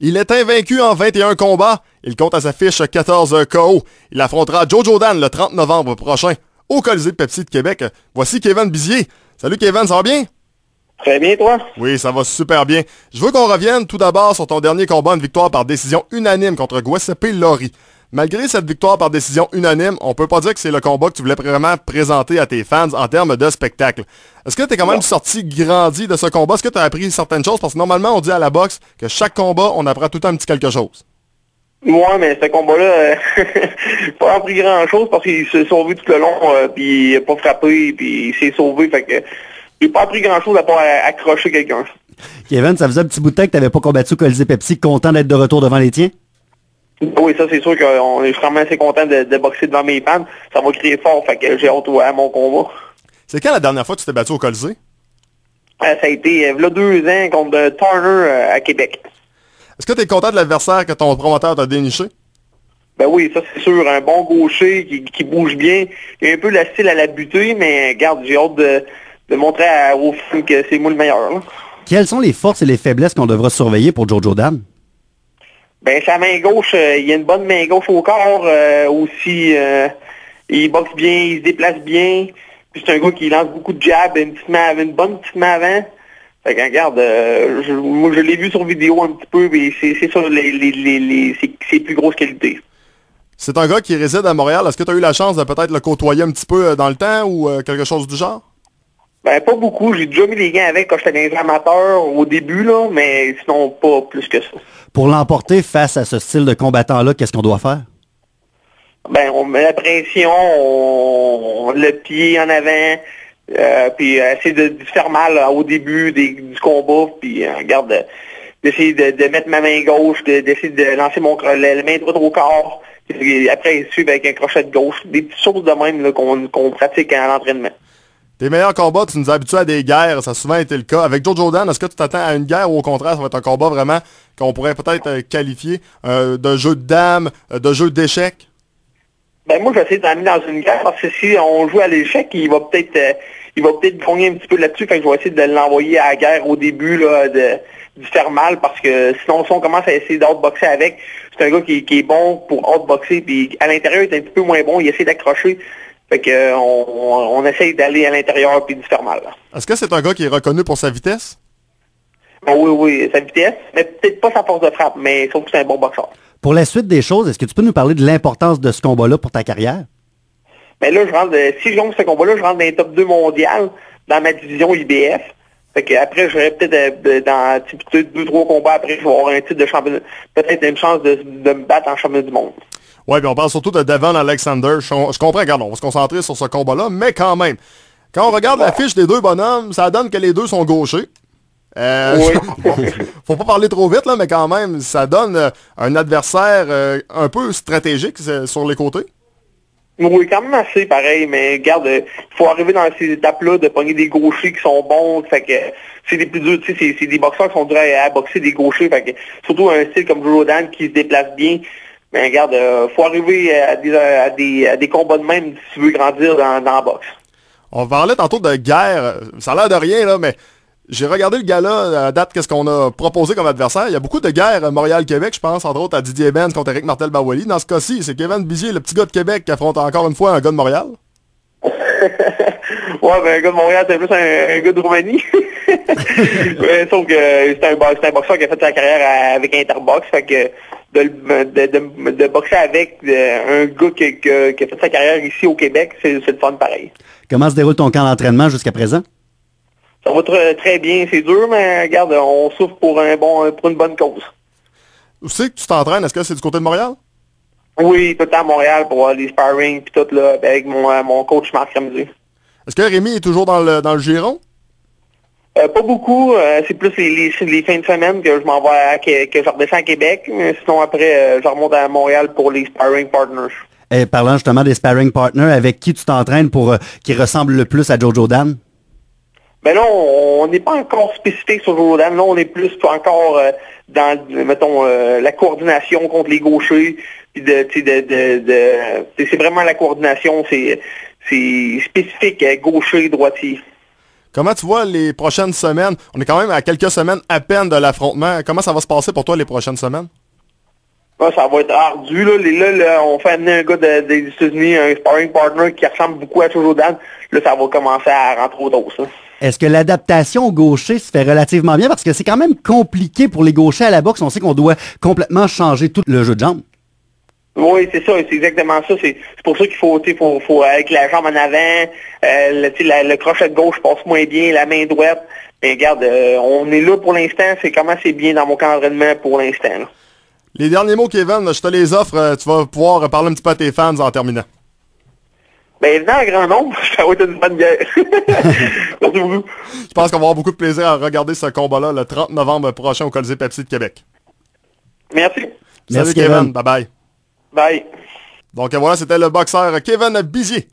Il est invaincu en 21 combats. Il compte à sa fiche 14 KO. Il affrontera Jojo Dan le 30 novembre prochain au Colisée de Pepsi de Québec. Voici Kevin Bizier. Salut Kevin, ça va bien? Très bien, toi? Oui, ça va super bien. Je veux qu'on revienne tout d'abord sur ton dernier combat, une victoire par décision unanime contre Giuseppe Lori. Malgré cette victoire par décision unanime, on peut pas dire que c'est le combat que tu voulais vraiment présenter à tes fans en termes de spectacle. Est-ce que tu es quand même sorti grandi de ce combat? Est-ce que tu as appris certaines choses? Parce que normalement, on dit à la boxe que chaque combat, on apprend tout le temps un petit quelque chose. Ouais, mais ce combat-là, pas appris grand-chose parce qu'il s'est sauvé tout le long, puis il n'a pas frappé, puis il s'est sauvé, fait que j'ai pas appris grand-chose à pas accrocher quelqu'un. Kevin, ça faisait un petit bout de temps que tu n'avais pas combattu au Colisée Pepsi, content d'être de retour devant les tiens? Oui, ça c'est sûr qu'on est vraiment assez content de boxer devant mes fans. Ça va crier fort, fait que j'ai hâte à mon combat. C'est quand la dernière fois que tu t'es battu au Colisée? Ça a été il y a 2 ans contre Turner à Québec. Est-ce que tu es content de l'adversaire que ton promoteur t'a déniché? Ben oui, ça c'est sûr, un bon gaucher qui bouge bien. Il a un peu le style à la butée, mais regarde, j'ai hâte de montrer aux fans que c'est moi le meilleur. Là. Quelles sont les forces et les faiblesses qu'on devra surveiller pour Jojo Dan? Ben sa main gauche, il a une bonne main gauche au corps aussi. Il boxe bien, il se déplace bien. Puis c'est un gars qui lance beaucoup de jabs, une bonne petite main avant. Fait que regarde, moi je l'ai vu sur vidéo un petit peu, mais c'est ça ses plus grosses qualités. C'est un gars qui réside à Montréal. Est-ce que tu as eu la chance de peut-être le côtoyer un petit peu dans le temps ou quelque chose du genre? Ben pas beaucoup. J'ai déjà mis les gants avec quand j'étais dans les amateurs au début, là, mais sinon pas plus que ça. Pour l'emporter face à ce style de combattant-là, qu'est-ce qu'on doit faire? Ben on met la pression, on le pied en avant. Puis essayer de faire mal au début du combat, puis regarde, d'essayer de mettre ma main gauche, d'essayer de lancer la main droite au corps, puis après suivre avec un crochet de gauche, des petites choses de même là, qu'on pratique à l'entraînement. Tes meilleurs combats, tu nous as habitués à des guerres, ça a souvent été le cas. Avec Jojo Dan, est-ce que tu t'attends à une guerre ou au contraire, ça va être un combat vraiment qu'on pourrait peut-être qualifier de jeu de dames, de jeu d'échecs? Ben moi, je vais essayer de l'amener dans une guerre parce que si on joue à l'échec, il va peut-être gagner un petit peu là-dessus. Fait que je vais essayer de l'envoyer à la guerre au début, là, de faire mal parce que sinon, si on commence à essayer d'outboxer avec, c'est un gars qui est bon pour outboxer, puis à l'intérieur, il est un petit peu moins bon, il essaie d'accrocher. Fait que on essaye d'aller à l'intérieur puis de faire mal. Est-ce que c'est un gars qui est reconnu pour sa vitesse? Ben oui, sa vitesse, mais peut-être pas sa force de frappe, mais sauf que c'est un bon boxeur. Pour la suite des choses, est-ce que tu peux nous parler de l'importance de ce combat-là pour ta carrière? Ben là, si je gagne ce combat-là, je rentre dans les top 2 mondial dans ma division IBF. Fait que après, j'aurais peut-être dans 2-3 combats après, je vais avoir un titre de champion, peut-être une chance de me battre en champion du monde. Ouais, puis on parle surtout de Devon Alexander. Je comprends, regarde, on va se concentrer sur ce combat-là, mais quand même, quand on regarde la fiche des deux bonhommes, ça donne que les deux sont gauchers. Oui. Faut pas parler trop vite, là, mais quand même, ça donne un adversaire un peu stratégique sur les côtés. Oui, quand même assez pareil, mais regarde, il faut arriver dans ces étapes-là de pogner des gauchers qui sont bons, fait que c'est des plus durs, tu sais, c'est des boxeurs qui sont durs à boxer des gauchers, fait que surtout un style comme Jojo Dan qui se déplace bien. Mais regarde, faut arriver à des combats de même si tu veux grandir dans la boxe. On parlait tantôt de guerre, ça a l'air de rien, là, mais j'ai regardé le gala à date, qu'est-ce qu'on a proposé comme adversaire. Il y a beaucoup de guerres Montréal-Québec, je pense, entre autres à Didier Benz contre Éric Martel-Bawali. Dans ce cas-ci, c'est Kevin Bizier, le petit gars de Québec, qui affronte encore une fois un gars de Montréal. Ouais, ben un gars de Montréal, c'est plus un gars de Roumanie. Ouais, sauf que c'est un boxeur qui a fait sa carrière avec Interbox, fait que de boxer avec un gars qui a fait sa carrière ici au Québec, c'est le fun pareil. Comment se déroule ton camp d'entraînement jusqu'à présent? Ça va très bien, c'est dur, mais regarde, on souffre pour une bonne cause. Où c'est que tu t'entraînes? Est-ce que c'est du côté de Montréal? Oui, tout le temps à Montréal pour les sparring puis tout là, avec mon coach Marc Ramsey. Est-ce que Rémi est toujours dans le giron? Pas beaucoup, c'est plus les fins de semaine que je m'en vais que je redescends à Québec, mais sinon après je remonte à Montréal pour les sparring partners. Et parlant justement des sparring partners, avec qui tu t'entraînes pour qui ressemble le plus à Jojo Dan? Ben là, on n'est pas encore spécifique sur Jojo Dan. Là, on est plus encore dans, mettons, la coordination contre les gauchers. Puis c'est vraiment la coordination, c'est spécifique gaucher, droitier. Comment tu vois les prochaines semaines? On est quand même à quelques semaines à peine de l'affrontement. Comment ça va se passer pour toi les prochaines semaines? Ça va être ardu. Là, on fait amener un gars des États-Unis, un sparring partner qui ressemble beaucoup à Joe Jordan. Là, ça va commencer à rentrer au dos, ça. Est-ce que l'adaptation au gaucher se fait relativement bien? Parce que c'est quand même compliqué pour les gauchers à la boxe. On sait qu'on doit complètement changer tout le jeu de jambes. Oui, c'est ça, c'est exactement ça. C'est pour ça qu'il faut avec la jambe en avant, le crochet de gauche passe moins bien, la main droite. Mais regarde, on est là pour l'instant, c'est comment c'est bien dans mon camp d'entraînement pour l'instant. Là. Les derniers mots, Kevin, je te les offre. Tu vas pouvoir parler un petit peu à tes fans en terminant. Ben, venez en grand nombre, ça va être une bonne guerre. Merci beaucoup. Je pense qu'on va avoir beaucoup de plaisir à regarder ce combat-là le 30 novembre prochain au Colisée Pepsi de Québec. Merci. Salut Kevin. Bye bye. Bye. Donc voilà, c'était le boxeur Kevin Bizier.